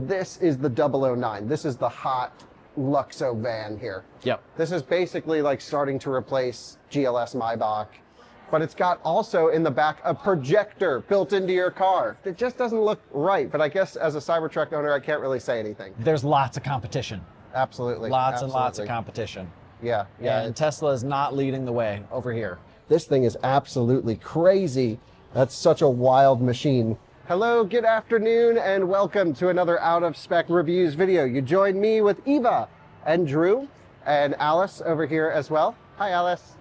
this is the 009. This is the hot Luxo van here. Yep. This is basically like starting to replace GLS Maybach, but it's got also in the back a projector built into your car. It just doesn't look right, but I guess as a Cybertruck owner, I can't really say anything. There's lots of competition. Absolutely. Lots Absolutely. and lots of competition. Yeah, yeah. And Tesla is not leading the way over here. This thing is absolutely crazy. That's such a wild machine. Hello, good afternoon, and welcome to another Out of Spec Reviews video. You join me with Eva and Drew and Alice over here as well. Hi, Alice.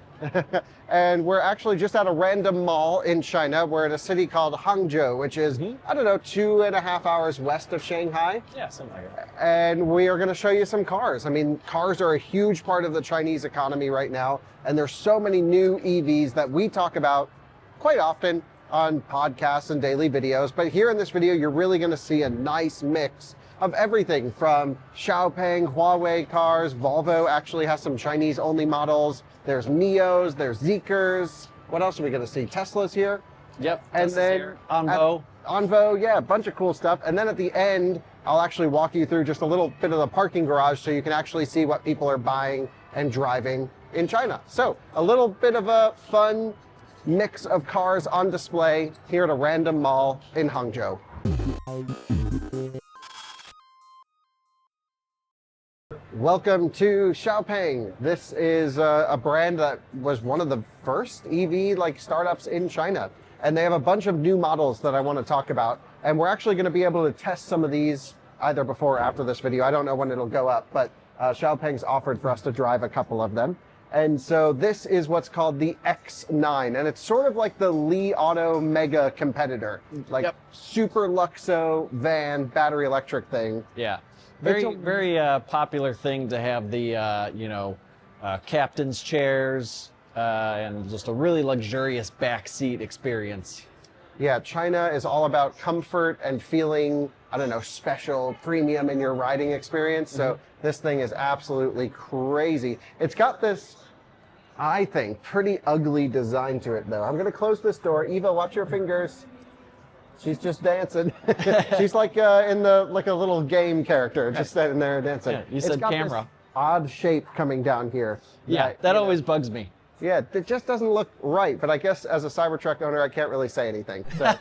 And we're actually just at a random mall in China. We're in a city called Hangzhou, which is, I don't know, 2.5 hours west of Shanghai. Yeah, something like that. And we are going to show you some cars. I mean, cars are a huge part of the Chinese economy right now, and there's so many new EVs that we talk about quite often on podcasts and daily videos. But here in this video, you're really going to see a nice mix of everything from Xiaopeng, Huawei cars. Volvo actually has some Chinese-only models. There's Nios, there's Zeekrs. What else are we going to see? Tesla's here. Yep. And Tesla's then here. Onvo. Onvo, yeah, a bunch of cool stuff. And then at the end, I'll actually walk you through just a little bit of the parking garage so you can actually see what people are buying and driving in China. So a little bit of a fun mix of cars on display here at a random mall in Hangzhou. Welcome to Xiaopeng. This is a brand that was one of the first EV startups in China. And they have a bunch of new models that I want to talk about. And we're actually going to be able to test some of these either before or after this video. I don't know when it'll go up, but Xiaopeng's offered for us to drive a couple of them. And so this is what's called the X9, and it's sort of like the Li Auto mega competitor, super Luxo van, battery electric thing. Yeah. Very popular thing to have the, captain's chairs and just a really luxurious backseat experience. Yeah, China is all about comfort and feeling, I don't know, special, premium in your riding experience. So this thing is absolutely crazy. It's got this, I think, pretty ugly design to it, though. I'm going to close this door. Eva, watch your fingers. She's just dancing. She's like in a little game character, just standing there dancing. Yeah, you said camera. This odd shape coming down here. Yeah, that always bugs me. Yeah, it just doesn't look right, but I guess as a Cybertruck owner, I can't really say anything. So.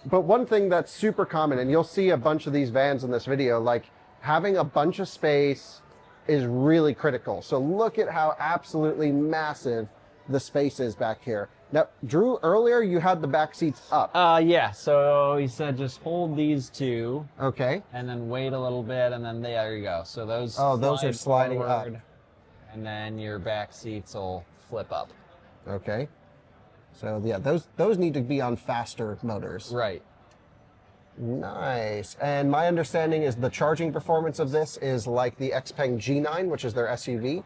But one thing that's super common, and you'll see a bunch of these vans in this video, like having a bunch of space is really critical. So look at how absolutely massive the space is back here. Now, Drew, earlier you had the back seats up. Yeah, so he said just hold these two. Okay. And then wait a little bit, and then there you go. So those those are sliding forward, up. And then your back seats will flip up. Okay. So yeah, those need to be on faster motors. Right. Nice. And my understanding is the charging performance of this is like the XPeng G9, which is their SUV.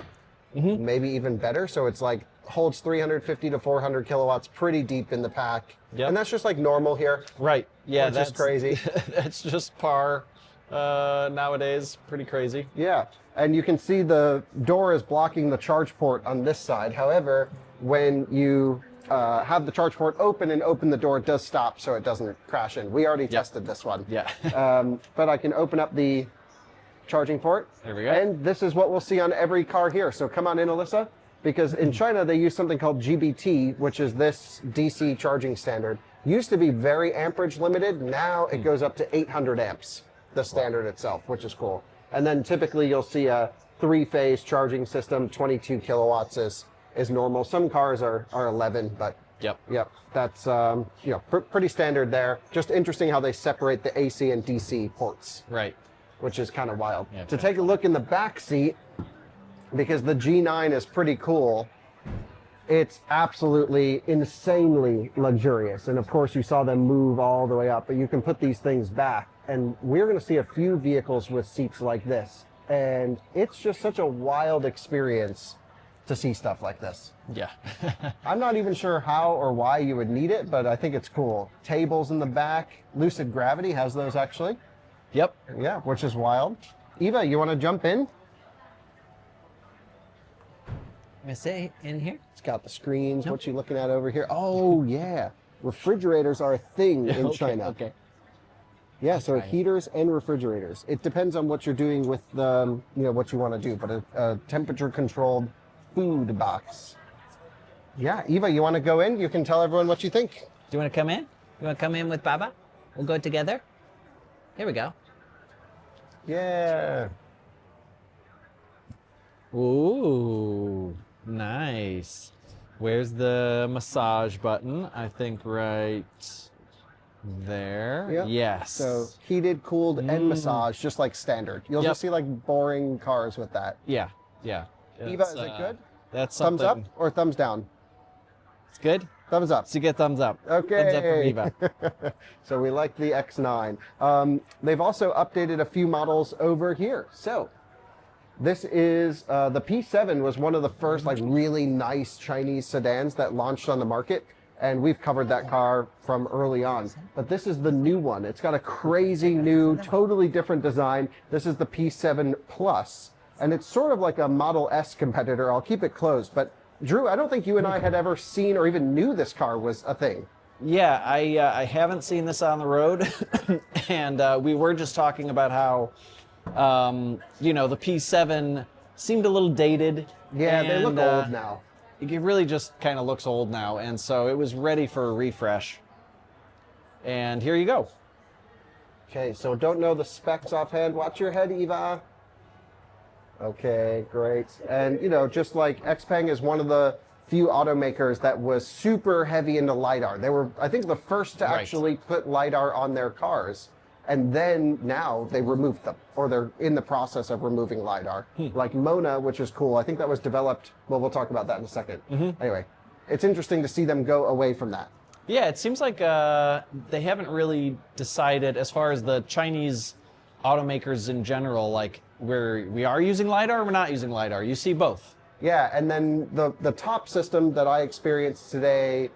Maybe even better. So it's like holds 350 to 400 kilowatts pretty deep in the pack. Yep. And that's just like normal here. Right. Yeah, that's crazy. That's just par nowadays. Pretty crazy. Yeah. And you can see the door is blocking the charge port on this side. However, when you have the charge port open and open the door, it does stop so it doesn't crash in. We already tested this one. Yeah. But I can open up the charging port. There we go. And this is what we'll see on every car here. So come on in, Alyssa, because in China they use something called GBT, which is this DC charging standard. Used to be very amperage limited. Now it goes up to 800 amps, the standard itself, which is cool. And then typically you'll see a 3-phase charging system. 22 kilowatts is normal. Some cars are 11, but yep, that's pretty standard there. Just interesting how they separate the AC and DC ports. Right. Which is kind of wild. Yeah, to take a look in the back seat, because the G9 is pretty cool, it's absolutely insanely luxurious. And of course you saw them move all the way up, but you can put these things back. And we're going to see a few vehicles with seats like this. And it's just such a wild experience to see stuff like this. Yeah. I'm not even sure how or why you would need it, but I think it's cool. Tables in the back. Lucid Gravity has those actually. Yep. Yeah, which is wild. Eva, you want to jump in? Let me say in here. It's got the screens. Nope. What you looking at over here? Oh, yeah. Refrigerators are a thing in China. Okay. Yeah, so heaters and refrigerators. It depends on what you're doing with the, what you want to do, but a temperature-controlled food box. Yeah, Eva, you want to go in? You can tell everyone what you think. Do you want to come in? You want to come in with Baba? We'll go together. Here we go. Yeah. Ooh, nice. Where's the massage button? I think right there. Yep. Yes. So heated, cooled, and massage, just like standard. You'll just see like boring cars with that. Yeah. Eva, is it good? That's Thumbs something. up or thumbs down? It's good? Thumbs up. So you get thumbs up. Okay. Thumbs up from Eva. So we like the X9. They've also updated a few models over here. So this is the P7 was one of the first like really nice Chinese sedans that launched on the market. And we've covered that car from early on. But this is the new one. It's got a crazy new, totally different design. This is the P7 Plus. And it's sort of like a Model S competitor. I'll keep it closed. But Drew, I don't think you and I had ever seen or even knew this car was a thing. Yeah, I haven't seen this on the road. And we were just talking about how, the P7 seemed a little dated. Yeah, they look old now. It really just kind of looks old now, and so it was ready for a refresh. And here you go. Okay, so don't know the specs offhand. Watch your head, Eva. Okay, great. And, just like XPeng is one of the few automakers that was super heavy into LiDAR. They were, I think, the first to actually put LiDAR on their cars. And then now they removed them, or they're in the process of removing LiDAR. Like Mona, which is cool. I think that was developed, well, we'll talk about that in a second. Anyway, it's interesting to see them go away from that. Yeah, it seems like they haven't really decided, as far as the Chinese automakers in general, like we are using LiDAR or we're not using LiDAR. You see both. Yeah, and then the top system that I experienced today,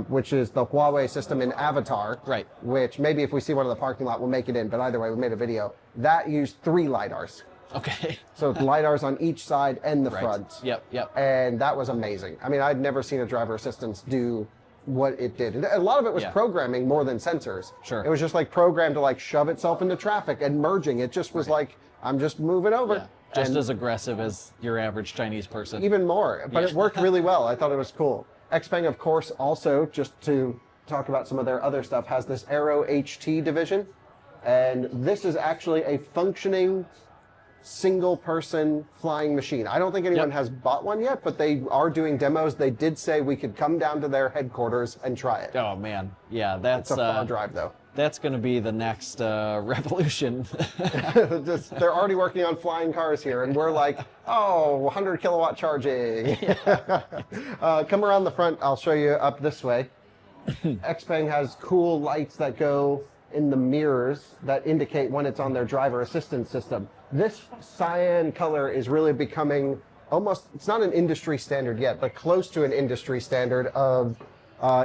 which is the Huawei system in Avatar, right? Which maybe if we see one in the parking lot, we'll make it in. But either way, we made a video that used 3 LiDARs. Okay. So LiDARs on each side and the front. Yep. And that was amazing. I mean, I'd never seen a driver assistance do what it did. And a lot of it was programming more than sensors. Sure. It was just like programmed to like shove itself into traffic and merging. It just was like, I'm just moving over. Yeah. Just as aggressive as your average Chinese person. Even more. But it worked really well. I thought it was cool. XPeng, of course, also, just to talk about some of their other stuff, has this Aero HT division. And this is actually a functioning single-person flying machine. I don't think anyone has bought one yet, but they are doing demos. They did say we could come down to their headquarters and try it. Oh, man. Yeah, that's... It's a far drive, though. That's going to be the next revolution. They're already working on flying cars here, and we're like, oh, 100 kilowatt charging. Come around the front. I'll show you up this way. XPeng has cool lights that go in the mirrors that indicate when it's on their driver assistance system. This cyan color is really becoming almost, it's not an industry standard yet, but close to an industry standard of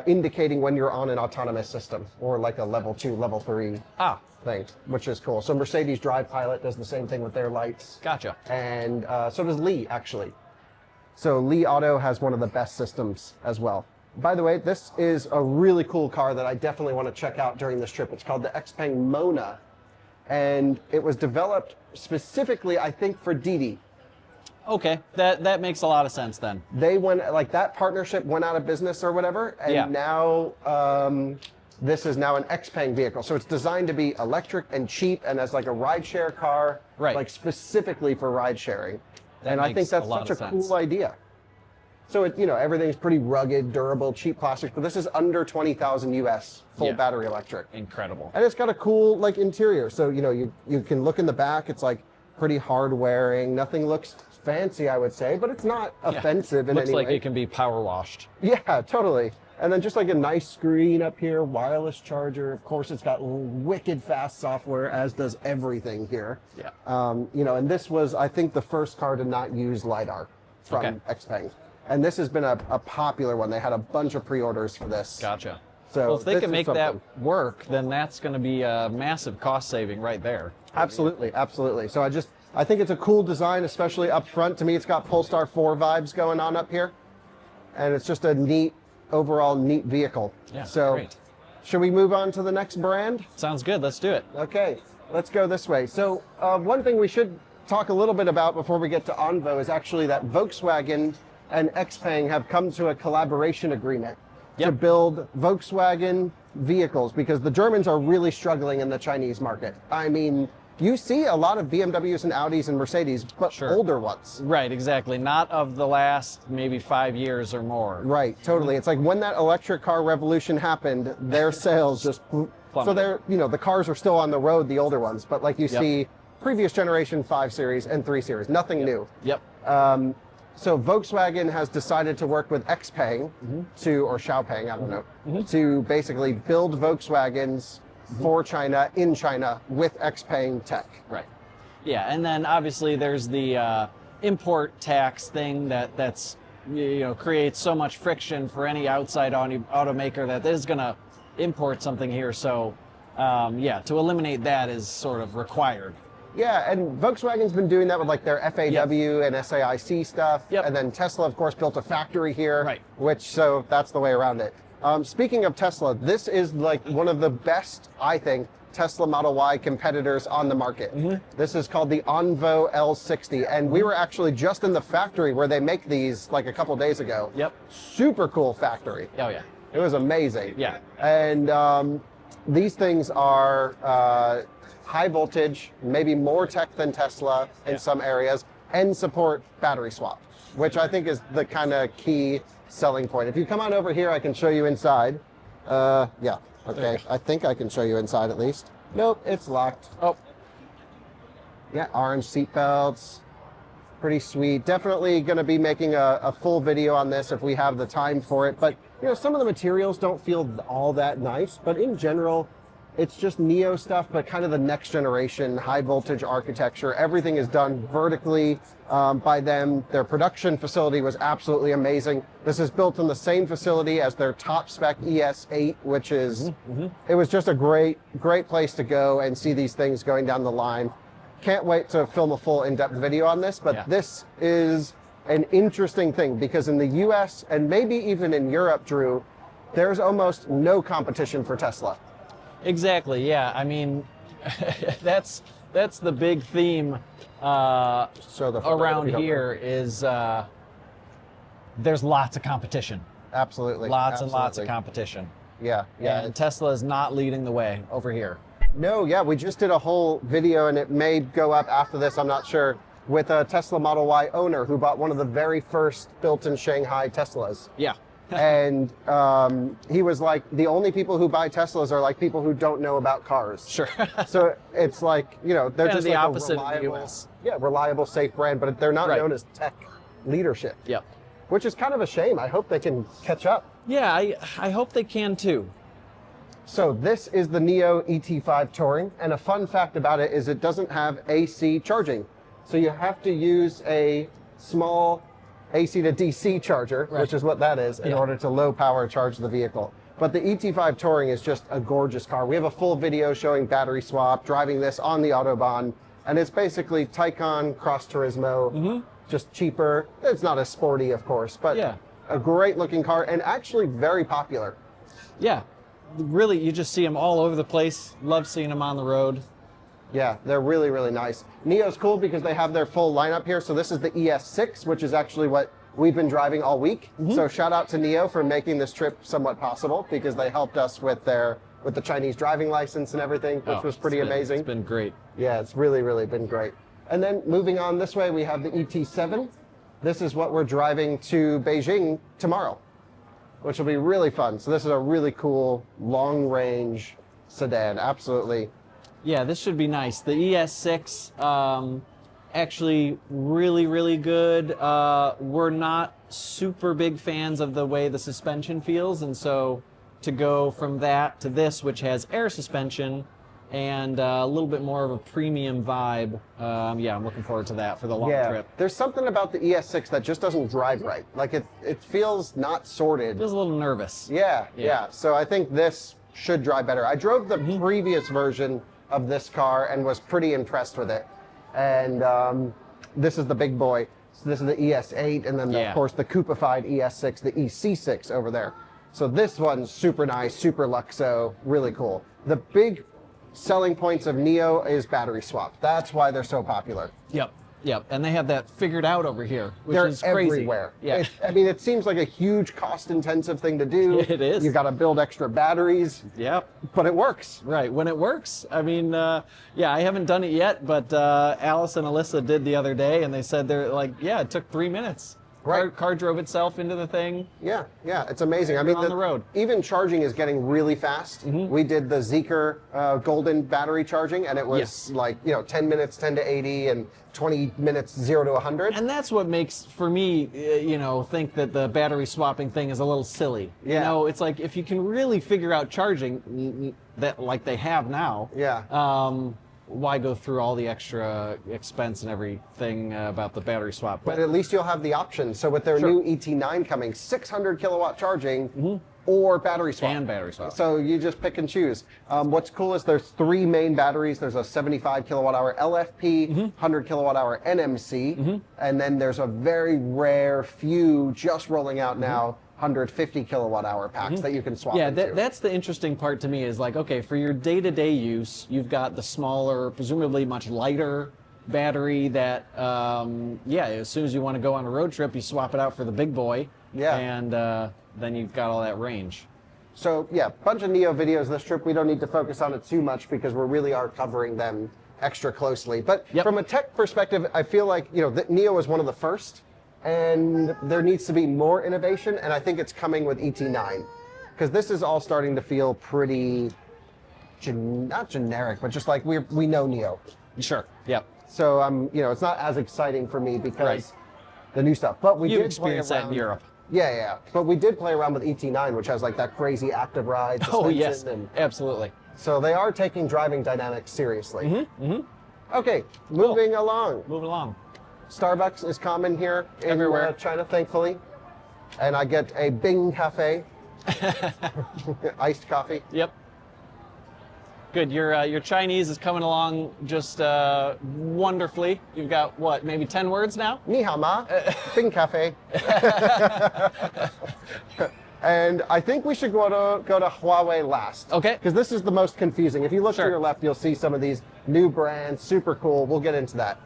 indicating when you're on an autonomous system or like a level 2, level 3 thing, which is cool. So Mercedes Drive Pilot does the same thing with their lights. Gotcha. And so does Li, actually. So Li Auto has one of the best systems as well. By the way, this is a really cool car that I definitely want to check out during this trip. It's called the XPeng Mona, and it was developed specifically, I think, for Didi. Okay, that makes a lot of sense then. They went, like that partnership went out of business or whatever, and now this is now an XPeng vehicle. So it's designed to be electric and cheap and as like a rideshare car, like specifically for ride sharing. And I think that's such a cool idea. So it, everything's pretty rugged, durable, cheap plastics, but this is under 20,000 US full battery electric. Incredible. And it's got a cool like interior. So, you can look in the back, it's like pretty hard wearing. Nothing looks fancy, I would say, but it's not offensive in any way. Looks like it can be power washed. Yeah, totally. And then just like a nice screen up here, wireless charger. Of course, it's got wicked fast software, as does everything here. Yeah. And this was, I think, the first car to not use LiDAR from XPeng. And this has been a popular one. They had a bunch of pre-orders for this. Gotcha. So well, if they can make that work, then that's going to be a massive cost saving right there. Absolutely, absolutely. So I think it's a cool design, especially up front. To me, it's got Polestar 4 vibes going on up here. And it's just a overall neat vehicle. Yeah, so great. Should we move on to the next brand? Sounds good. Let's do it. Okay, let's go this way. So one thing we should talk a little bit about before we get to Onvo is actually that Volkswagen and XPeng have come to a collaboration agreement to build Volkswagen vehicles, because the Germans are really struggling in the Chinese market. I mean, you see a lot of BMWs and Audis and Mercedes, but older ones. Right, exactly. Not of the last maybe 5 years or more. Right, totally. It's like when that electric car revolution happened, their sales just so they're, you know, the cars are still on the road, the older ones, but like you see previous generation 5 Series and 3 Series, nothing new. So Volkswagen has decided to work with XPeng or Xiaopeng, I don't know, to basically build Volkswagens for China, in China, with XPeng tech. Right. Yeah, and then obviously there's the import tax thing that's creates so much friction for any outside automaker that is going to import something here. So to eliminate that is sort of required. Yeah, and Volkswagen's been doing that with like their FAW and SAIC stuff. And then Tesla, of course, built a factory here, so that's the way around it. Speaking of Tesla, this is like one of the best, I think, Tesla Model Y competitors on the market. This is called the Onvo L60, and we were actually just in the factory where they make these like a couple days ago. Super cool factory. Oh yeah. It was amazing. Yeah. And these things are high voltage, maybe more tech than Tesla in some areas, and support battery swap, which I think is the kind of key selling point. If you come on over here, I can show you inside. Okay, I think I can show you inside at least. Nope, it's locked. Oh. Yeah, orange seat belts. Pretty sweet. Definitely going to be making a full video on this if we have the time for it. But, you know, some of the materials don't feel all that nice, but in general, it's just Neo stuff, but kind of the next generation high voltage architecture. Everything is done vertically by them. Their production facility was absolutely amazing. This is built in the same facility as their top spec ES8, which is, it was just a great place to go and see these things going down the line. Can't wait to film a full in-depth video on this, but this is an interesting thing because in the US and maybe even in Europe, Drew, there's almost no competition for Tesla. Exactly. Yeah. I mean, that's the big theme around here is there's lots of competition. Absolutely. Lots and lots of competition. Yeah. And Tesla is not leading the way over here. No. Yeah. We just did a whole video, and it may go up after this, I'm not sure, with a Tesla Model Y owner who bought one of the very first built in Shanghai Teslas. Yeah. And he was like, the only people who buy Teslas are like people who don't know about cars. Sure. So it's like, you know, they're kind just of the like opposite a reliable, of the US. Reliable, safe brand, but they're not known as tech leadership. Yep. Which is kind of a shame. I hope they can catch up. Yeah, I hope they can too. So this is the Neo ET5 Touring, and a fun fact about it is it doesn't have AC charging. So you have to use a small AC to DC charger, which is what that is, in order to low power charge the vehicle. But the ET5 Touring is just a gorgeous car. We have a full video showing battery swap, driving this on the Autobahn, and it's basically Taycan Cross Turismo, just cheaper. It's not as sporty, of course, but a great looking car and actually very popular. Yeah, really, you just see them all over the place. Love seeing them on the road. Yeah, they're really, really nice. Neo's cool because they have their full lineup here. So this is the ES6, which is actually what we've been driving all week. So shout out to Neo for making this trip somewhat possible because they helped us with the Chinese driving license and everything, which was pretty amazing. It's been great. Yeah, it's really, really been great. And then moving on this way, we have the ET7. This is what we're driving to Beijing tomorrow, which will be really fun. So this is a really cool long-range sedan, absolutely. Yeah, this should be nice. The ES6, actually really, really good. We're not super big fans of the way the suspension feels, and so to go from that to this, which has air suspension and a little bit more of a premium vibe, I'm looking forward to that for the long trip. There's something about the ES6 that just doesn't drive right. Like it feels not sorted. Feels a little nervous. Yeah. So I think this should drive better. I drove the previous version of this car and was pretty impressed with it. And this is the big boy. So this is the ES8, and then of course the coupified ES6, the EC6 over there. So this one's super nice, super luxo, really cool. The big selling points of Neo is battery swap. That's why they're so popular. Yep. Yep. And they have that figured out over here, which They're is crazy. everywhere. Yeah. I mean, it seems like a huge cost-intensive thing to do. It is. You got to build extra batteries. Yep. But it works. Right. When it works. I mean, yeah, I haven't done it yet, but Alice and Alyssa did the other day, and they said they're like, yeah, it took 3 minutes. Right. Car drove itself into the thing. Yeah, it's amazing. I mean, on the road. Even charging is getting really fast. We did the Zeekr golden battery charging, and it was Yes. like 10 minutes, 10 to 80, and 20 minutes, 0 to 100. And that's what makes, for me, think that the battery swapping thing is a little silly. Yeah. It's like if you can really figure out charging that like they have now. Yeah. Why go through all the extra expense and everything about the battery swap? But at least you'll have the option. So with their Sure. new ET9 coming, 600 kilowatt charging or battery swap. And battery swap. So you just pick and choose. What's cool is there's 3 main batteries. There's a 75 kilowatt hour LFP, 100 kilowatt hour NMC, and then there's a very rare few just rolling out now, 150 kilowatt hour packs that you can swap Yeah, into. that's the interesting part to me is like, okay, for your day-to-day use, you've got the smaller, presumably much lighter battery that, as soon as you want to go on a road trip, you swap it out for the big boy. Yeah. And then you've got all that range. So yeah, bunch of Neo videos this trip. We don't need to focus on it too much because we really are covering them extra closely. But Yep. from a tech perspective, I feel like, the Neo is one of the first, and there needs to be more innovation, and I think it's coming with ET9. Because this is all starting to feel pretty, not generic, but just like we know Neo. Sure. Yep. So it's not as exciting for me because Right. the new stuff. But we You've did play experienced that in around- Europe. Yeah. But we did play around with ET9, which has like that crazy active ride Oh, suspension. yes. And Absolutely. so they are taking driving dynamics seriously. Okay, moving along. Move along. Starbucks is common here in Everywhere. China, thankfully. And I get a Bing Cafe, iced coffee. Yep. Good. Your Chinese is coming along just wonderfully. You've got what, maybe 10 words now? Ni hao ma, Bing Cafe. And I think we should go to Huawei last. Okay. Because this is the most confusing. If you look Sure. to your left, you'll see some of these new brands, super cool. We'll get into that.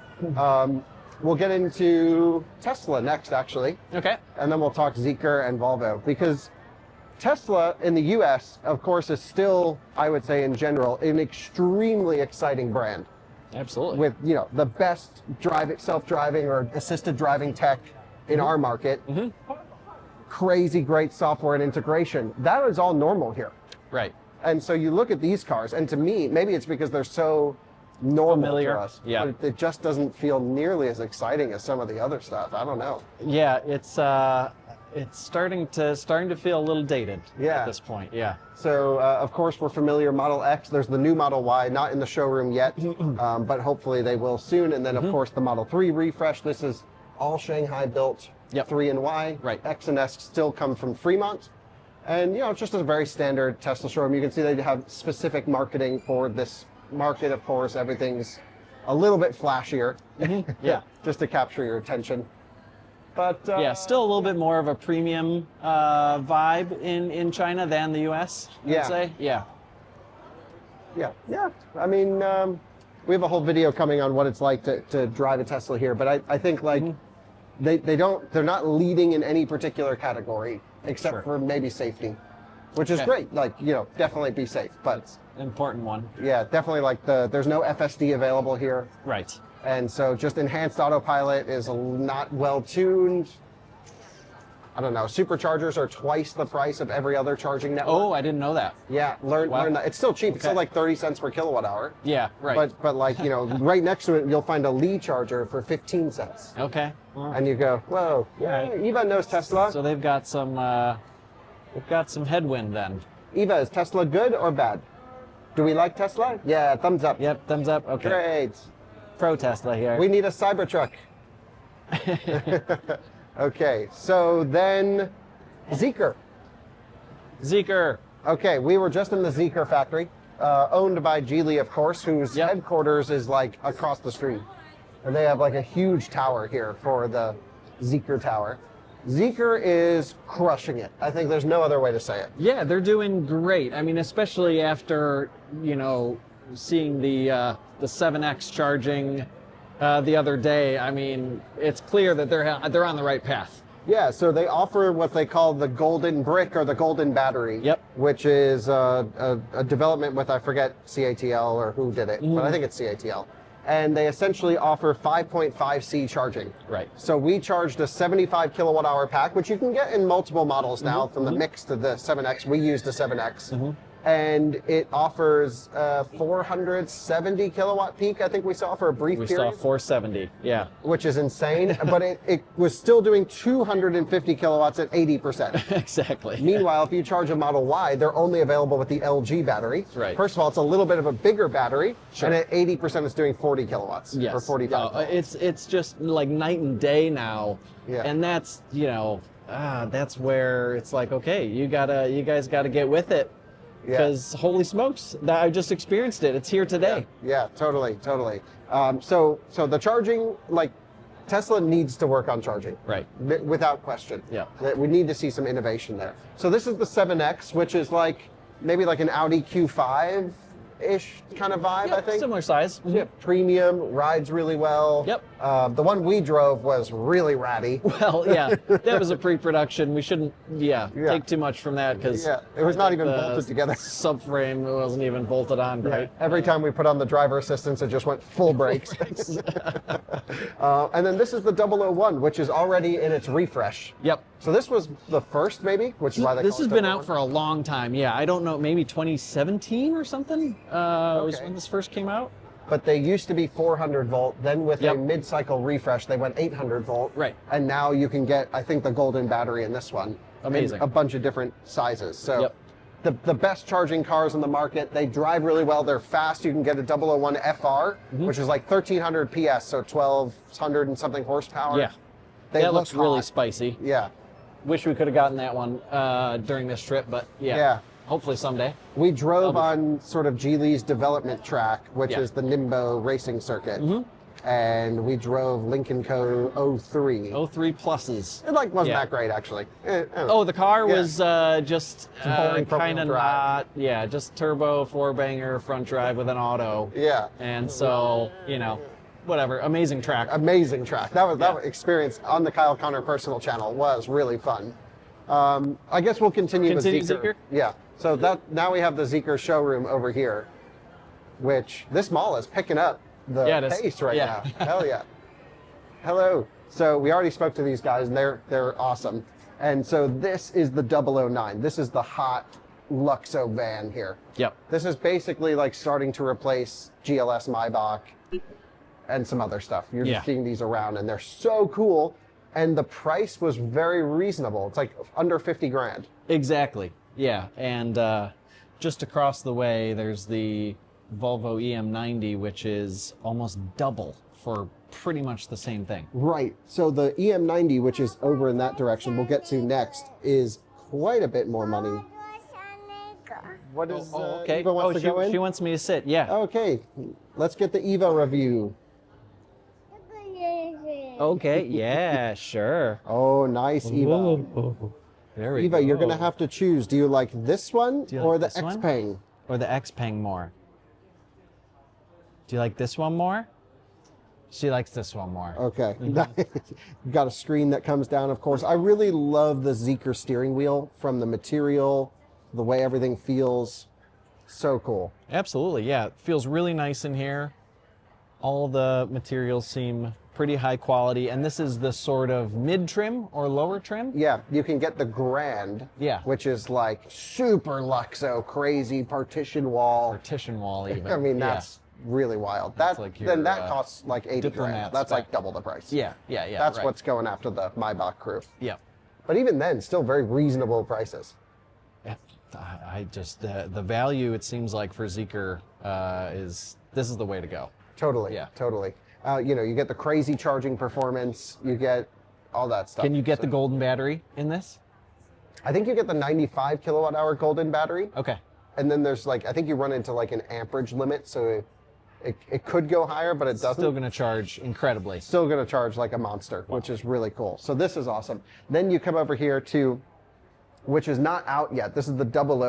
We'll get into Tesla next, actually. Okay. And then we'll talk Zeekr and Volvo. Because Tesla in the US, of course, is still, I would say in general, an extremely exciting brand. Absolutely. With, the best self-driving or assisted driving tech in our market. Crazy great software and integration. That is all normal here. Right. And so you look at these cars, and to me, maybe it's because they're so normal Familiar. to us. Yeah. But it just doesn't feel nearly as exciting as some of the other stuff. I don't know. Yeah, it's starting to feel a little dated Yeah. at this point. Yeah. So, of course, we're familiar Model X. There's the new Model Y, not in the showroom yet, but hopefully they will soon. And then, of course, the Model 3 refresh. This is all Shanghai built, Yep. 3 and Y. Right. X and S still come from Fremont. And, it's just a very standard Tesla showroom. You can see they have specific marketing for this market, of course. Everything's a little bit flashier. Yeah. Just to capture your attention. But Yeah, still a little bit more of a premium vibe in China than the US, Yeah. I'd say. Yeah. Yeah. I mean, we have a whole video coming on what it's like to drive a Tesla here, but I think like they're not leading in any particular category except Sure. for maybe safety, which is Okay. great. Like, definitely be safe, but An important one. yeah, definitely like there's no FSD available here. Right. And so just enhanced autopilot is not well tuned. I don't know. Superchargers are twice the price of every other charging network. Oh, I didn't know that. Yeah, learn that. It's still cheap. It's still Okay. like 30 cents per kilowatt hour. Yeah, right. But like, right next to it, you'll find a Li charger for 15 cents. Okay. Well, And you go, whoa, yeah, Right. Eva knows Tesla. so they've got some headwind then. Eva, is Tesla good or bad? Do we like Tesla? Yeah, thumbs up. Yep, thumbs up. Okay. Great. Pro Tesla here. We need a Cybertruck. Okay, so then Zeekr. Zeekr. Okay, we were just in the Zeekr factory, owned by Geely, of course, whose Yep. headquarters is like across the street. And they have like a huge tower here for the Zeekr tower. Zeekr is crushing it. I think there's no other way to say it. Yeah, they're doing great. I mean, especially after, you know, seeing the 7X charging the other day. I mean, it's clear that they're on the right path. Yeah, so they offer what they call the golden brick or the golden battery. Yep. Which is a development with, I forget, CATL or who did it, but I think it's CATL. And they essentially offer 5.5C charging. Right. So we charged a 75 kilowatt hour pack, which you can get in multiple models now, from the Mix to the 7X. We used the 7X. And it offers 470 kilowatt peak, I think we saw for a brief We period. saw 470, yeah. Which is insane, but it was still doing 250 kilowatts at 80%. Exactly. Meanwhile, if you charge a Model Y, they're only available with the LG battery. Right. First of all, it's a little bit of a bigger battery, Sure. and at 80%, it's doing 40 kilowatts Yes. or 45. No, it's just like night and day now. Yeah. And that's, you know, that's where it's like, okay, you guys gotta get with it. Because holy smokes, I just experienced it. It's here today. Yeah, totally. So the charging, like, Tesla needs to work on charging. Right. Without question. Yeah. We need to see some innovation there. So this is the 7X, which is like, maybe like an Audi Q5-ish kind of vibe, I think. Similar size. Yeah, premium, rides really well. Yep. The one we drove was really ratty. Well, yeah, that was a pre-production. We shouldn't, take too much from that because it was not even bolted together. Subframe wasn't even bolted on, right? Every time we put on the driver assistance, it just went full brakes. And then this is the 001, which is already in its refresh. Yep. So this was the first, maybe, which is why they This call it has been 001. out for a long time. Yeah, I don't know, maybe 2017 or something was when this first came out. But they used to be 400 volt. Then with Yep. a mid-cycle refresh, they went 800 volt. Right. And now you can get, I think, the golden battery in this one. Amazing. In a bunch of different sizes. So Yep. the best charging cars on the market. They drive really well. They're fast. You can get a 001 FR, which is like 1,300 PS, so 1,200 and something horsepower. Yeah. They That look looks really hot. spicy. Yeah. Wish we could have gotten that one during this trip, but Yeah. hopefully someday. We drove on sort of Geely's development track, which Yeah. is the Nimbo racing circuit. And we drove Lincoln Co. 03. 03 pluses. It wasn't Yeah. that great, actually. I don't know. Oh, the car Yeah. was just boring front-wheel kind of drive. not, just turbo, four-banger, front drive with an auto. Yeah. And so, whatever, amazing track. Amazing track. That experience on the Kyle Connor personal channel was really fun. I guess we'll continue with Continue Zeekr. Zeekr? Yeah. So now we have the Zeekr showroom over here, which this mall is picking up the Yeah, it is. pace right Yeah. now. Hell yeah. Hello. So we already spoke to these guys, and they're awesome. And so this is the 009. This is the hot Luxo van here. Yep. This is basically like starting to replace GLS Maybach and some other stuff. You're Yeah. just seeing these around, and they're so cool. And the price was very reasonable. It's like under 50 grand. Exactly. Yeah. And just across the way, there's the Volvo EM90, which is almost double for pretty much the same thing. Right. So the EM90, which is over in that direction, we'll get to next, is quite a bit more money. What is Okay. Eva wants to go in? She wants me to sit. Yeah. Okay, let's get the Eva review. Okay. Yeah. Sure. Oh, nice, Eva. There we Eva, go. you're gonna have to choose. Do you like this one you or like the this one? XPeng? Or the XPeng more. Do you like this one more? She likes this one more. Okay. You've got a screen that comes down, of course. I really love the Zeekr steering wheel, from the material, the way everything feels. So cool. Absolutely, yeah. It feels really nice in here. All the materials seem pretty high quality, and this is the sort of mid-trim or lower trim? Yeah, you can get the Grand, Yeah. which is like super Luxo, crazy partition wall. Partition wall even. I mean, Yeah. that's really wild. That's That like then your, that costs like 80 diplomat grand. That's spec. like double the price. Yeah. That's right. what's going after the Maybach crew. Yeah. But even then, still very reasonable prices. I just, the value it seems like for Zeekr this is the way to go. Totally. Yeah. Totally. You get the crazy charging performance. You get all that stuff. Can you get the golden battery in this? I think you get the 95 kilowatt hour golden battery. Okay. And then there's I think you run into like an amperage limit. So It could go higher, but it doesn't. Still going to charge incredibly. Still going to charge like a monster, which is really cool. So this is awesome. Then you come over here to, which is not out yet. This is the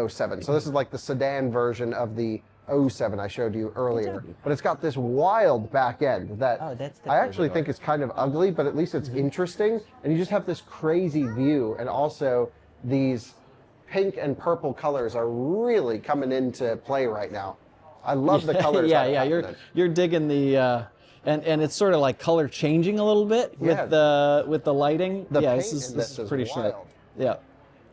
007. So this is like the sedan version of the 07 I showed you earlier. But it's got this wild back end that I actually think is kind of ugly, but at least it's interesting. And you just have this crazy view. And also these pink and purple colors are really coming into play right now. I love the colors. Yeah, you're digging the and it's sort of like color changing a little bit with the lighting. This is pretty sharp. Yeah.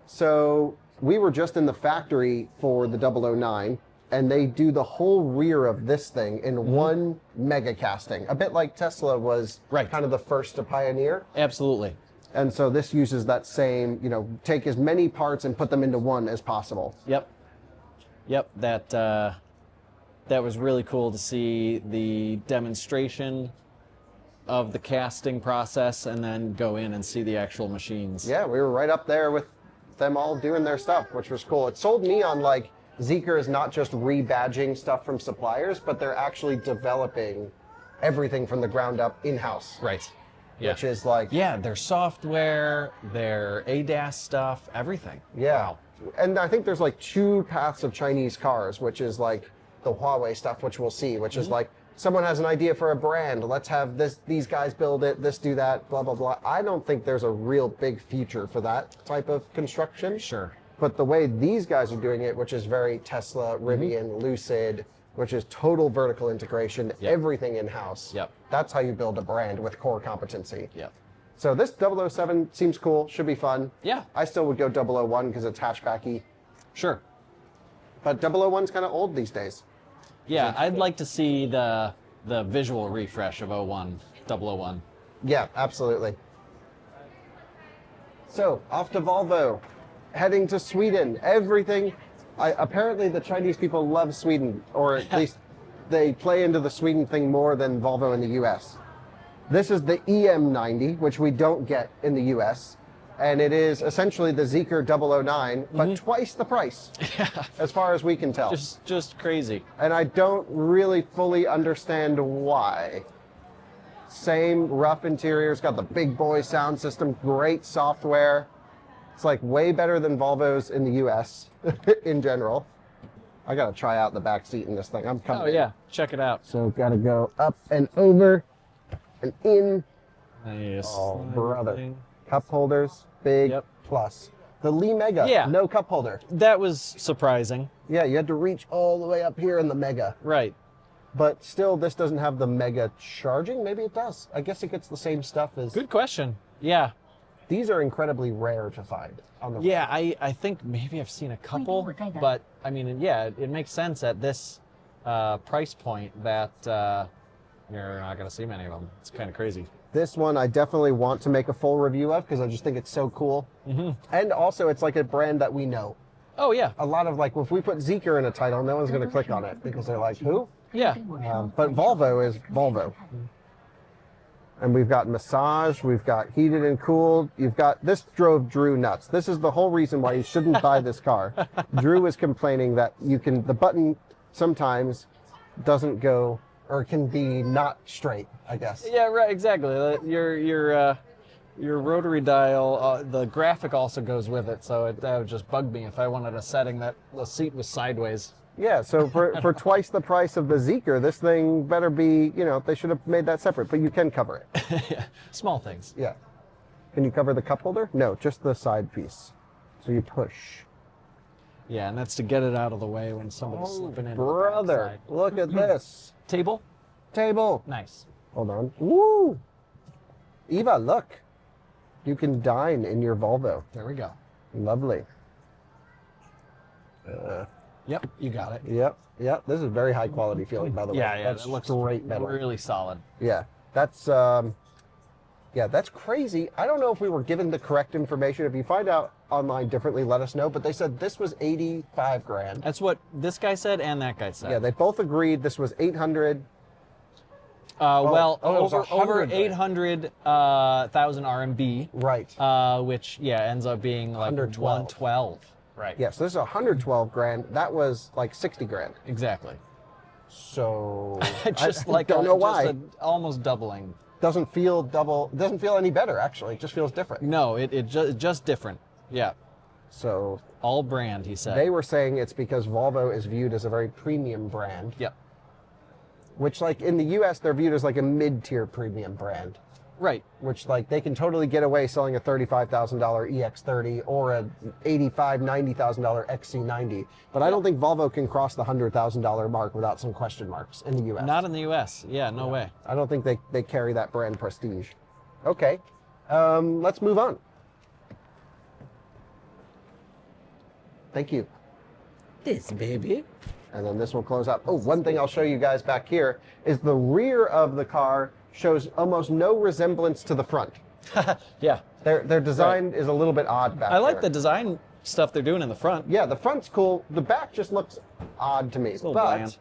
So we were just in the factory for the 009, and they do the whole rear of this thing in one mega casting, a bit like Tesla was kind of the first to pioneer. Absolutely. And so this uses that same, take as many parts and put them into one as possible. Yep. That was really cool to see the demonstration of the casting process and then go in and see the actual machines. Yeah, we were right up there with them all doing their stuff, which was cool. It sold me on like Zeekr is not just rebadging stuff from suppliers, but they're actually developing everything from the ground up in-house. Right. Yeah. Which is like... Yeah, their software, their ADAS stuff, everything. Yeah. Wow. And I think there's like two paths of Chinese cars, which is like the Huawei stuff, which we'll see, which is like, someone has an idea for a brand, let's have these guys build it, this do that, blah, blah, blah. I don't think there's a real big future for that type of construction. Sure. But the way these guys are doing it, which is very Tesla, Rivian, Luxeed, which is total vertical integration, everything in-house. Yep. That's how you build a brand with core competency. Yep. So this 007 seems cool, should be fun. Yeah. I still would go 001 because it's hatchbacky. Sure. But 001's kind of old these days. Yeah, I'd like to see the visual refresh of 001. Yeah, absolutely. So, off to Volvo, heading to Sweden. Everything, apparently the Chinese people love Sweden, or at least they play into the Sweden thing more than Volvo in the US. This is the EM90, which we don't get in the US. And it is essentially the Zeekr 009, but twice the price, as far as we can tell. Just crazy. And I don't really fully understand why. Same rough interior, it's got the big boy sound system, great software. It's like way better than Volvo's in the US in general. I gotta try out the back seat in this thing. I'm coming. Oh yeah, check it out. So gotta go up and over and in. Nice. Oh, brother. Cup holders, big plus. The Lee Mega, no cup holder. That was surprising. Yeah, you had to reach all the way up here in the Mega. Right. But still, this doesn't have the Mega charging. Maybe it does. I guess it gets the same stuff as... Good question. Yeah. These are incredibly rare to find on the Yeah, I think maybe I've seen a couple, but I mean, yeah, it makes sense at this price point that you're not going to see many of them. It's kind of crazy. This one I definitely want to make a full review of because I just think it's so cool. And also it's like a brand that we know. Oh yeah. A lot of like, if we put Zeekr in a title, no one's going to click on it because they're like, who? Yeah. But Volvo is Volvo. And we've got massage, we've got heated and cooled. You've got, this drove Drew nuts. This is the whole reason why you shouldn't buy this car. Drew was complaining that the button sometimes doesn't go, or can be not straight, I guess. Yeah, right, exactly. Your rotary dial, the graphic also goes with it, so that would just bug me if I wanted a setting that the seat was sideways. Yeah, so for twice the price of the Zeekr, this thing better be, they should have made that separate, but you can cover it. Yeah, small things. Yeah. Can you cover the cup holder? No, just the side piece. So you push. Yeah, and that's to get it out of the way when somebody's slipping in. Brother, look at this. Table? Table. Nice. Hold on. Woo! Eva, look. You can dine in your Volvo. There we go. Lovely. Yep, you got it. Yep. This is very high quality feeling, by the way. Yeah, That's that looks great metal. really solid. Yeah, that's crazy. I don't know if we were given the correct information. If you find out online differently, let us know. But they said this was 85 grand. That's what this guy said and that guy said. Yeah, they both agreed this was 800. Over 800,000 RMB. Right. Which ends up being like 112. Right. Yeah, so this is 112 grand. That was like 60 grand. Exactly. So Just I like don't know why. almost doubling. Doesn't feel double. Doesn't feel any better actually. It just feels different. No, just different. Yeah. So All brand, he said. they were saying it's because Volvo is viewed as a very premium brand. Yep. Which, like, in the US, they're viewed as like a mid-tier premium brand. Right. Which, like, they can totally get away selling a $35,000 EX30 or a $85,000, $90,000 XC90. But I don't think Volvo can cross the $100,000 mark without some question marks in the US. Not in the U.S. Yeah, no way. I don't think they carry that brand prestige. Okay, let's move on. Thank you. This baby. And then this will close up. Oh, one thing I'll show you guys back here is the rear of the car shows almost no resemblance to the front. Yeah. Their design is a little bit odd back I like the there. design stuff they're doing in the front. Yeah, the front's cool. The back just looks odd to me. a little But bland.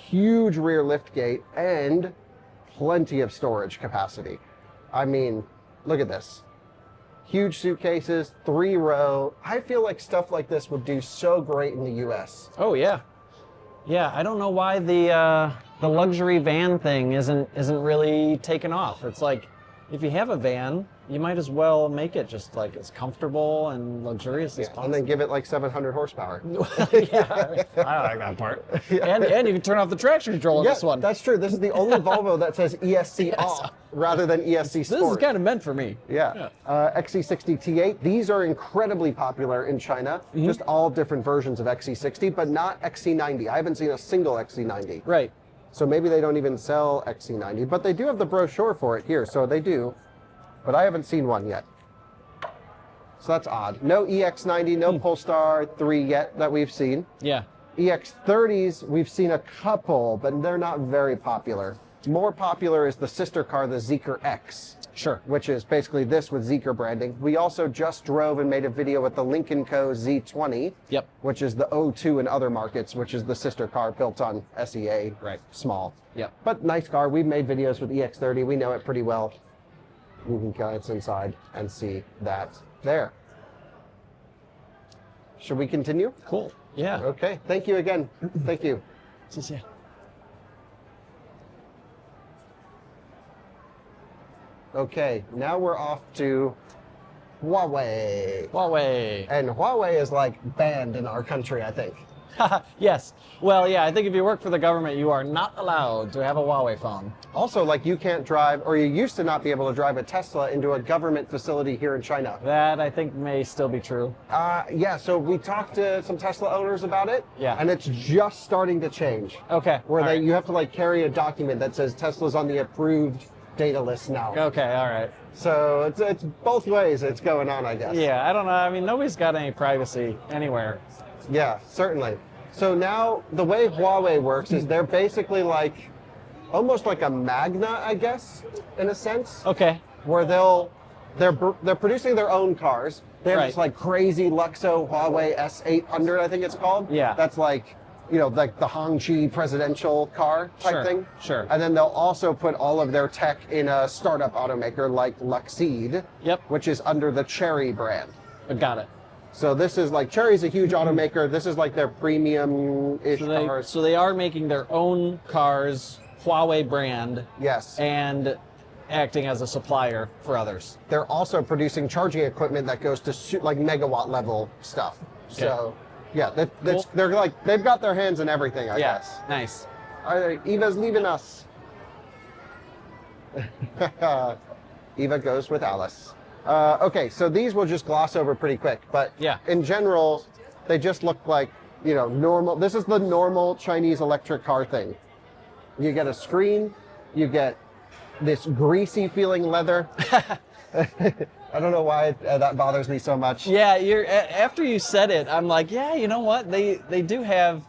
huge rear lift gate and plenty of storage capacity. I mean, look at this. Huge suitcases, 3-row. I feel like stuff like this would do so great in the US. Oh yeah. Yeah, I don't know why the luxury van thing isn't really taken off. It's like, if you have a van, you might as well make it just like as comfortable and luxurious as And possible. then give it like 700 horsepower. Yeah, I like that part. And you can turn off the traction control on Yeah, this one. that's true. This is the only Volvo that says ESC off rather than ESC Sport. This is kind of meant for me. Yeah. XC60 T8. These are incredibly popular in China. Just all different versions of XC60, but not XC90. I haven't seen a single XC90. Right. So maybe they don't even sell XC90, but they do have the brochure for it here, so they do. But I haven't seen one yet. So that's odd. No EX90, no Polestar 3 yet that we've seen. Yeah. EX30s, we've seen a couple, but they're not very popular. More popular is the sister car, the Zeekr X, Sure. which is basically this with Zeekr branding. We also just drove and made a video with the Lynk & Co Z20, Yep. which is the O2 in other markets, which is the sister car built on SEA, Right. small. Yep. But nice car. We've made videos with EX30. We know it pretty well. You can glance inside and see that there. Should we continue? Cool. Yeah. Okay. Thank you again. Thank you. Yeah. Okay. Now we're off to Huawei. Huawei. And Huawei is like banned in our country, I think. Yes. Well, yeah, I think if you work for the government, you are not allowed to have a Huawei phone. Also, like you can't drive, or you used to not be able to drive a Tesla into a government facility here in China. That I think may still be true. Yeah, so we talked to some Tesla owners about it. Yeah. And it's just starting to change. Okay. Where all right. you have to like carry a document that says Tesla's on the approved data list now. Okay, all right. So it's both ways it's going on, I guess. Yeah, I don't know. I mean, nobody's got any privacy anywhere. Yeah, certainly. So now the way Huawei works is they're basically like, almost like a Magna, I guess, in a sense. Okay. Where they're producing their own cars. They have this Right. like crazy Luxo Huawei S800, I think it's called. Yeah. That's like, you know, like the Hongqi presidential car type Sure, thing. sure. And then they'll also put all of their tech in a startup automaker like Luxeed. Yep. Which is under the Chery brand. Got it. So this is like, Chery's a huge automaker. This is like their premium-ish cars. So they are making their own cars, Huawei brand, Yes. and acting as a supplier for others. They're also producing charging equipment that goes to like megawatt level stuff. So, yeah, Cool. they're like, they've got their hands in everything, I Yeah. guess. Nice. All right, Eva's leaving us. Eva goes with Alice. Okay, so these we'll just gloss over pretty quick, but Yeah. in general, they just look like, you know, normal. This is the normal Chinese electric car thing. You get a screen, you get this greasy feeling leather. I don't know why that bothers me so much. Yeah, after you said it, I'm like, yeah, you know what? They do have.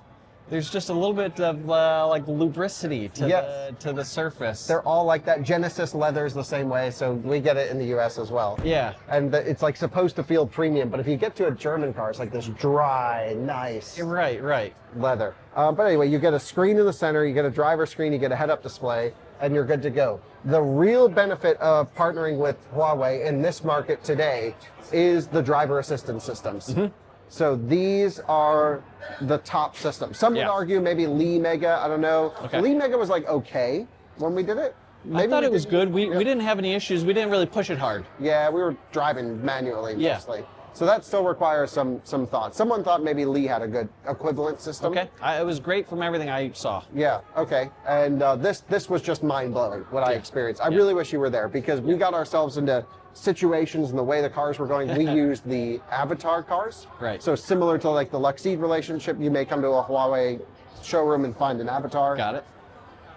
There's just a little bit of like lubricity to Yes. to the surface. They're all like that. Genesis leather's the same way, so we get it in the US as well. Yeah. And it's like supposed to feel premium, but if you get to a German car, it's like this dry, nice Right. leather. But anyway, you get a screen in the center, you get a driver screen, you get a head-up display, and you're good to go. The real benefit of partnering with Huawei in this market today is the driver assistance systems. So these are the top system. Some would Yeah. argue maybe Li Mega, I don't know. Okay. Li Mega was like okay when we did it. I thought we it was didn't- good. We didn't have any issues. We didn't really push it hard. Yeah, we were driving manually Yeah. mostly. So that still requires some thought. Someone thought maybe Li had a good equivalent system. Okay, it was great from everything I saw. Yeah, okay. And this was just mind-blowing, what I experienced. I really wish you were there because we got ourselves into situations and the way the cars were going. We used the avatar cars. Right. So similar to like the Luxeed relationship, you may come to a Huawei showroom and find an avatar. Got it.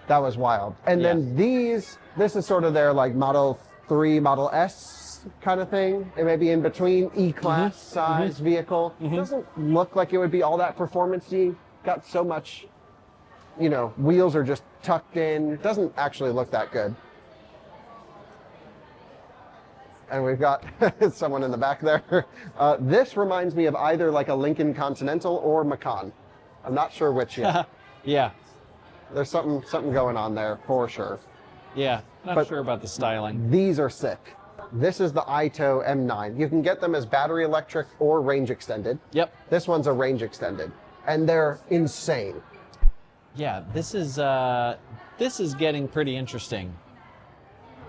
That was wild. And then this is sort of their like Model 3, Model S kind of thing. It may be in between E-Class size vehicle. It doesn't look like it would be all that performance-y. Got so much, you know, wheels are just tucked in. It doesn't actually look that good. And we've got someone in the back there. This reminds me of either like a Lincoln Continental or Macan. I'm not sure which yet. Yeah, There's something going on there for sure. yeah. Not sure about the styling. These are sick. This is the Aito M9. You can get them as battery electric or range extended. Yep. This one's a range extended, and they're insane. Yeah, this is getting pretty interesting.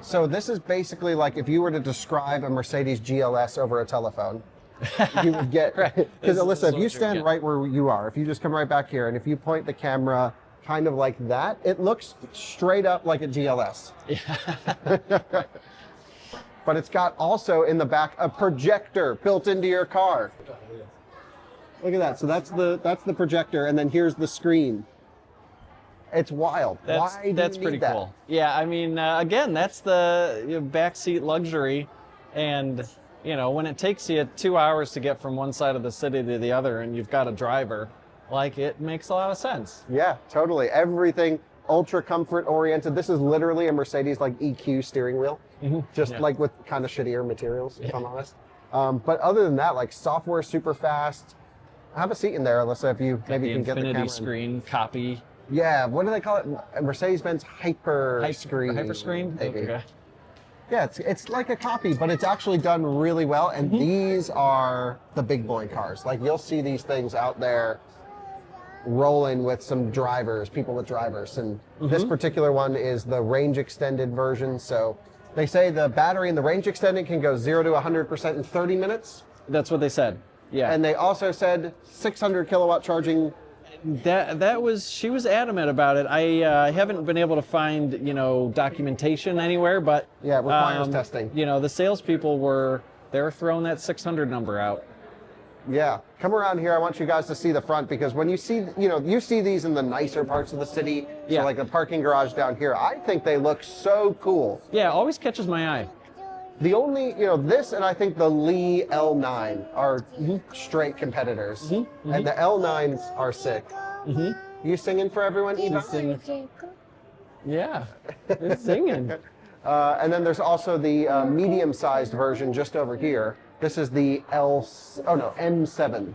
So this is basically like if you were to describe a Mercedes GLS over a telephone, you would get, Right. because This is Alyssa, if what you you stand get. right where you are, if you just come right back here, and if you point the camera kind of like that, it looks straight up like a GLS. Yeah. But it's got also in the back a projector built into your car. Look at that. So that's the projector, and then here's the screen. It's wild. Why do That's you pretty need that? cool. Yeah, I mean, again, that's the backseat luxury, and you know, when it takes you 2 hours to get from one side of the city to the other, and you've got a driver, like it makes a lot of sense. Yeah, totally. Everything ultra comfort oriented. This is literally a Mercedes like EQ steering wheel, just Yeah. like with kind of shittier materials, if I'm honest. But other than that, like software super fast. Have a seat in there, Alyssa, if you maybe The can get the camera. infinity screen copy. Yeah, what do they call it? Mercedes-Benz Hyper Screen. Hyperscreen? maybe. Okay. Yeah, it's like a copy, but it's actually done really well. And these are the big boy cars. Like you'll see these things out there rolling with some drivers, people with drivers. And this particular one is the range extended version. So they say the battery in the range extended can go 0 to 100% in 30 minutes. That's what they said. Yeah. And they also said 600 kilowatt charging. She was adamant about it. I haven't been able to find, you know, documentation anywhere, but Yeah, it requires testing. You know, the salespeople were throwing that 600 number out. Yeah, come around here. I want you guys to see the front because when you see, you see these in the nicer parts of the city, Yeah. so like the parking garage down here. I think they look so cool. Yeah, always catches my eye. The only, this and I think the Li L9 are straight competitors, and the L9s are sick. You singing for everyone, Eva? Yeah, it's singing. And then there's also the medium-sized version just over here. This is the M7.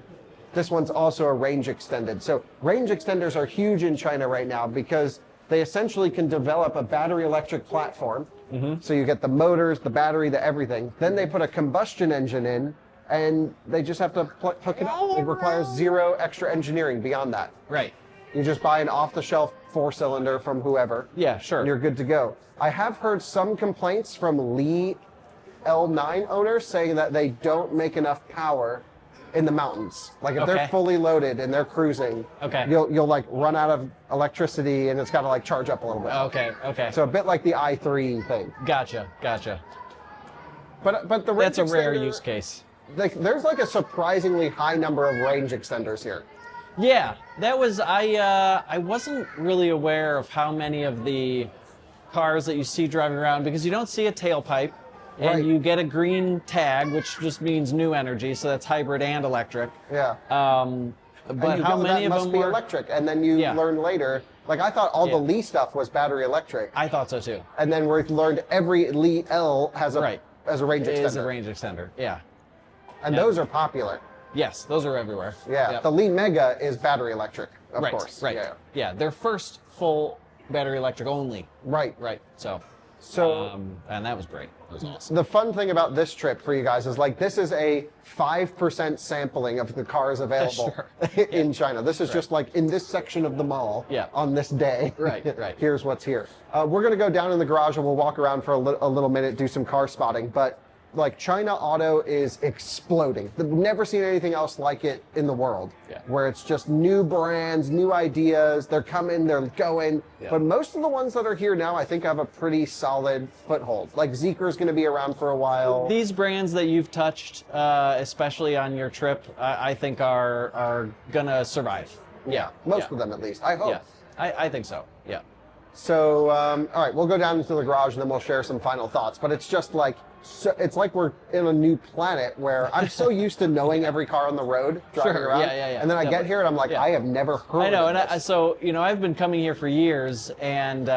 This one's also a range extended. So range extenders are huge in China right now because they essentially can develop a battery electric platform. So you get the motors, the battery, the everything. Then they put a combustion engine in, and they just have to hook it up. It requires zero extra engineering beyond that. Right. You just buy an off-the-shelf 4-cylinder from whoever. Yeah, sure. And you're good to go. I have heard some complaints from Li L9 owners saying that they don't make enough power in the mountains. Like if they're Okay. fully loaded and they're cruising, Okay. you'll like run out of electricity and it's got to like charge up a little bit. Okay. So a bit like the i3 thing. Gotcha. But the range That's a rare extender- use case. Like there's like a surprisingly high number of range extenders here. Yeah, that was I wasn't really aware of how many of the cars that you see driving around because you don't see a tailpipe and Right. you get a green tag, which just means new energy, so that's hybrid and electric. Yeah. But And you how go, many that of must them be were? electric, and then you Yeah. learn later. Like I thought all the Yeah. Li stuff was battery electric, I thought so too. and then we've learned every Li L has a Right. range It extender, is a range extender. Yeah. and yeah. those are popular. Yes, those are everywhere. Yeah, Yep. the Li Mega is battery electric, of course. Right. Yeah. Yeah, their first full battery electric only. Right. Right. So. So and that was great. It was awesome. the fun thing about this trip for you guys is like this is a 5% sampling of the cars available in China. This is just like in this section of the mall on this day. Right. Here's what's here. We're going to go down in the garage and we'll walk around for a little minute, do some car spotting. But like China auto is exploding. We've never seen anything else like it in the world, where it's just new brands, new ideas. They're coming, they're going. But most of the ones that are here now, I think have a pretty solid foothold. Like Zeekr is going to be around for a while. These brands that you've touched, especially on your trip, I think are gonna survive. Most of them at least. I hope. I think so. Yeah. So, all right, we'll go down into the garage and then we'll share some final thoughts. But it's just like, it's like we're in a new planet where I'm so used to knowing every car on the road driving around. And then I get here and I'm like, I have never heard I know, of and this. so, you know, I've been coming here for years and,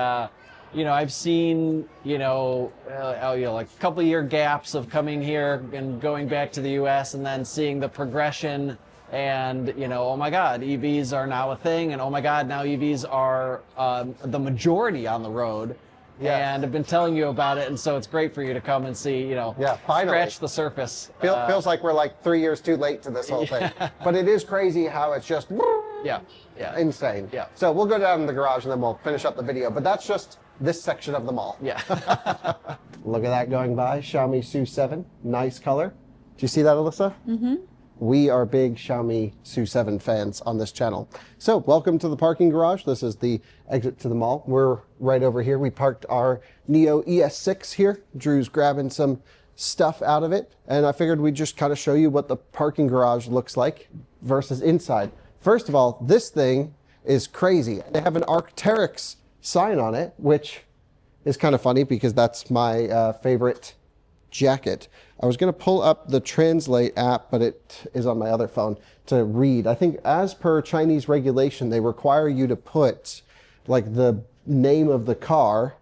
you know, I've seen, like a couple year gaps of coming here and going back to the US and then seeing the progression and, oh my God, EVs are now a thing. And oh my God, now EVs are the majority on the road. And I've been telling you about it, and so it's great for you to come and see, finally. scratch the surface. Feels like we're like 3 years too late to this whole thing. But it is crazy how it's just insane. So we'll go down in the garage and then we'll finish up the video. But that's just this section of the mall. Look at that going by. Xiaomi SU7. Nice color. Do you see that, Alyssa? Mm-hmm. We are big Xiaomi SU7 fans on this channel. So welcome to the parking garage. This is the exit to the mall. We're right over here. We parked our Neo ES6 here. Drew's grabbing some stuff out of it. And I figured we'd just kind of show you what the parking garage looks like versus inside. First of all, this thing is crazy. They have an Arc'teryx sign on it, which is kind of funny because that's my favorite jacket. I was going to pull up the Translate app, but it is on my other phone to read. I think as per Chinese regulation, they require you to put like the name of the car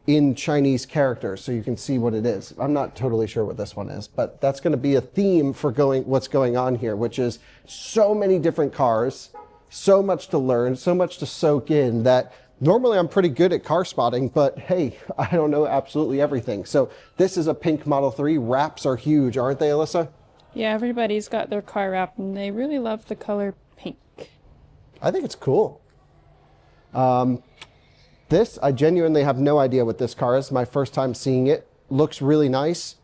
in Chinese characters so you can see what it is. I'm not totally sure what this one is, but that's going to be a theme for what's going on here, which is so many different cars, so much to learn, so much to soak in that normally I'm pretty good at car spotting, but hey, I don't know absolutely everything. So this is a pink Model 3. Wraps are huge, aren't they, Alyssa? Yeah, everybody's got their car wrapped and they really love the color pink. I think it's cool. This, I genuinely have no idea what this car is. My first time seeing it. Looks really nice.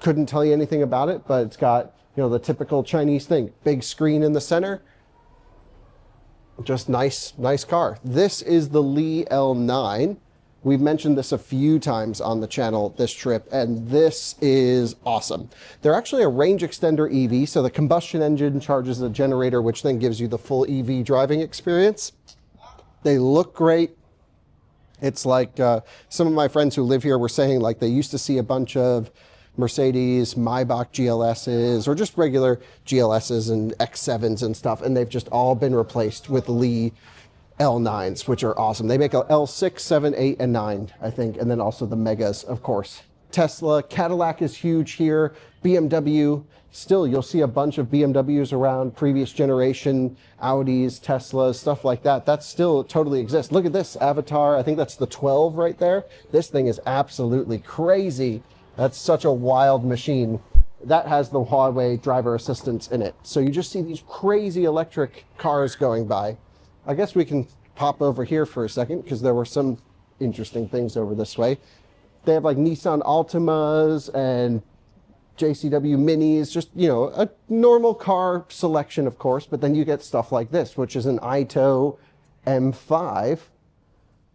Couldn't tell you anything about it, but it's got, the typical Chinese thing. Big screen in the center. Just nice car. This is the Li L9. We've mentioned this a few times on the channel this trip, and this is awesome. They're actually a range extender EV, so the combustion engine charges a generator, which then gives you the full EV driving experience. They look great. It's like some of my friends who live here were saying like they used to see a bunch of Mercedes, Maybach GLSs, or just regular GLSs and X7s and stuff, and they've just all been replaced with Li L9s, which are awesome. They make a L6, 7, 8, and 9, I think, and then also the Megas, of course. Tesla, Cadillac is huge here, BMW, still you'll see a bunch of BMWs around, previous generation, Audis, Teslas, stuff like that. That still totally exists. Look at this Avatar, I think that's the 12 right there. This thing is absolutely crazy. That's such a wild machine. That has the Huawei driver assistance in it. So you just see these crazy electric cars going by. I guess we can pop over here for a second because there were some interesting things over this way. They have like Nissan Altimas and JCW Minis, just, a normal car selection, of course, but then you get stuff like this, which is an Aito M5.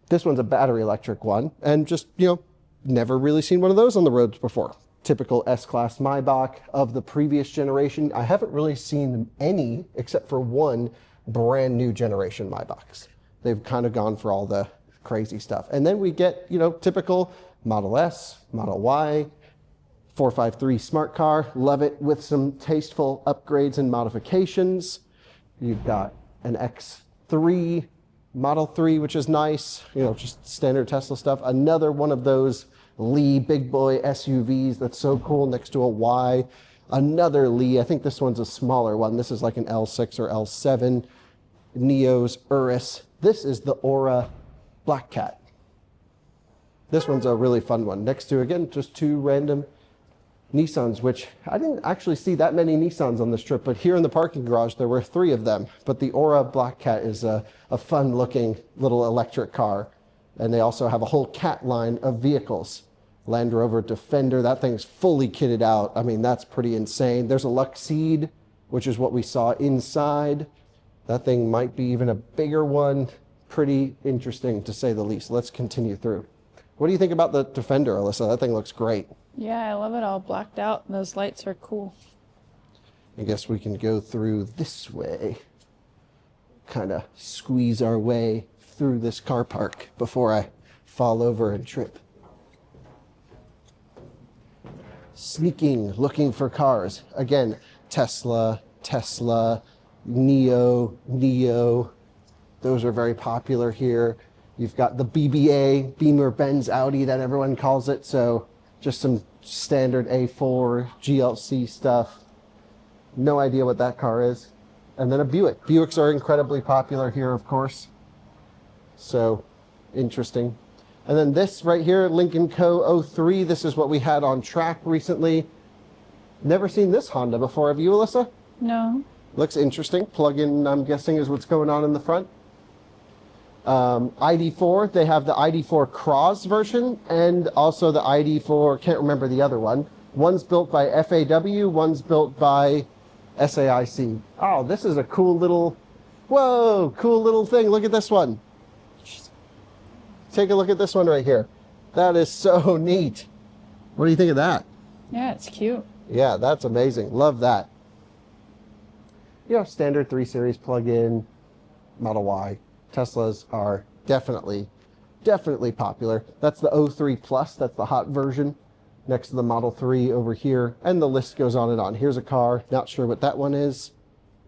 This one's a battery electric one, and just, never really seen one of those on the roads before. Typical S-Class Maybach of the previous generation. I haven't really seen any, except for one brand new generation Maybachs. They've kind of gone for all the crazy stuff. And then we get, typical Model S, Model Y, 453 smart car. Love it with some tasteful upgrades and modifications. You've got an X3, Model 3, which is nice, just standard Tesla stuff. Another one of those Li big boy SUVs that's so cool next to a Y. Another Li, I think this one's a smaller one. This is like an L6 or L7. Neo's Urus. This is the Aura Black Cat. This one's a really fun one. Next to, again, just two random Nissans, which I didn't actually see that many Nissans on this trip, but here in the parking garage there were 3 of them. But the Aura Black Cat is a fun looking little electric car. And they also have a whole cat line of vehicles. Land Rover Defender, that thing's fully kitted out. I mean, that's pretty insane. There's a Luxeed, which is what we saw inside. That thing might be even a bigger one. Pretty interesting to say the least. Let's continue through. What do you think about the Defender, Alyssa? That thing looks great. Yeah, I love it all blacked out. Those lights are cool. I guess we can go through this way. Kind of squeeze our way through this car park before I fall over and trip. Sneaking, looking for cars. Again, Tesla, Neo. Those are very popular here. You've got the BBA, Beamer Benz Audi that everyone calls it. So just some standard A4 GLC stuff. No idea what that car is. And then a Buick. Buicks are incredibly popular here, of course. So interesting. And then this right here, Lincoln Co. 03. This is what we had on track recently. Never seen this Honda before. Have you, Alyssa? No. Looks interesting. Plug-in, I'm guessing, is what's going on in the front. ID4, they have the ID4 Cross version and also the ID4, can't remember the other one. One's built by FAW, one's built by SAIC. Oh, this is a cool little, whoa, cool little thing. Look at this one. Take a look at this one right here. That is so neat. What do you think of that? Yeah, it's cute. Yeah, that's amazing. Love that. You know, standard 3 Series plug-in Model Y. Teslas are definitely popular. That's the 03 Plus. That's the hot version next to the Model 3 over here. And the list goes on and on. Here's a car. Not sure what that one is.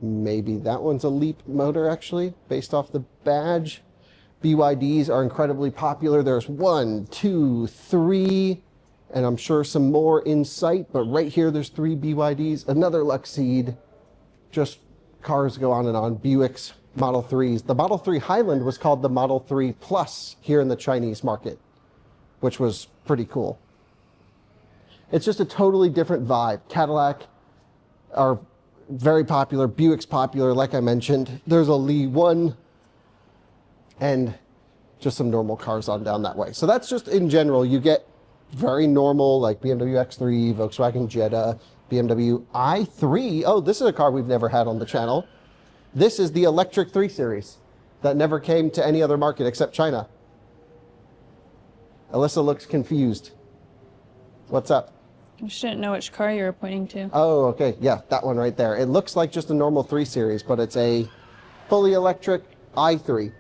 Maybe that one's a Leap motor, actually, based off the badge. BYDs are incredibly popular. There's 1, 2, 3, and I'm sure some more in sight. But right here, there's 3 BYDs. Another Luxeed. Just cars go on and on. Buicks. Model 3s. The Model 3 Highland was called the Model 3 Plus here in the Chinese market, which was pretty cool. It's just a totally different vibe. Cadillac are very popular. Buick's popular, like I mentioned. There's a Li 1 and just some normal cars on down that way. So that's just in general. You get very normal, like BMW X3, Volkswagen Jetta, BMW i3. Oh, this is a car we've never had on the channel. This is the electric 3 Series that never came to any other market except China. Alyssa looks confused. What's up? I just didn't know which car you were pointing to. Oh, okay. Yeah, that one right there. It looks like just a normal 3 Series, but it's a fully electric i3.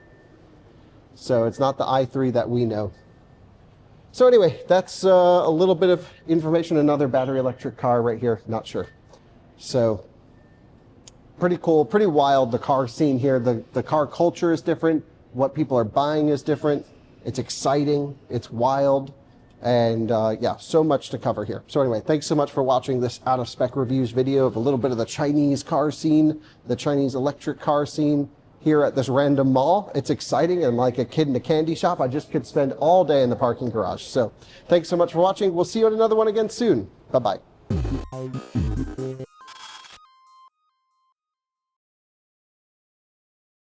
So it's not the i3 that we know. So anyway, that's a little bit of information. Another battery electric car right here. Not sure. So pretty cool, pretty wild, the car scene here. The car culture is different. What people are buying is different. It's exciting. It's wild. And yeah, so much to cover here. So anyway, thanks so much for watching this out of spec reviews video of a little bit of the Chinese car scene, the Chinese electric car scene here at this random mall. It's exciting, and like a kid in a candy shop, I just could spend all day in the parking garage. So thanks so much for watching. We'll see you on another one again soon. Bye-bye.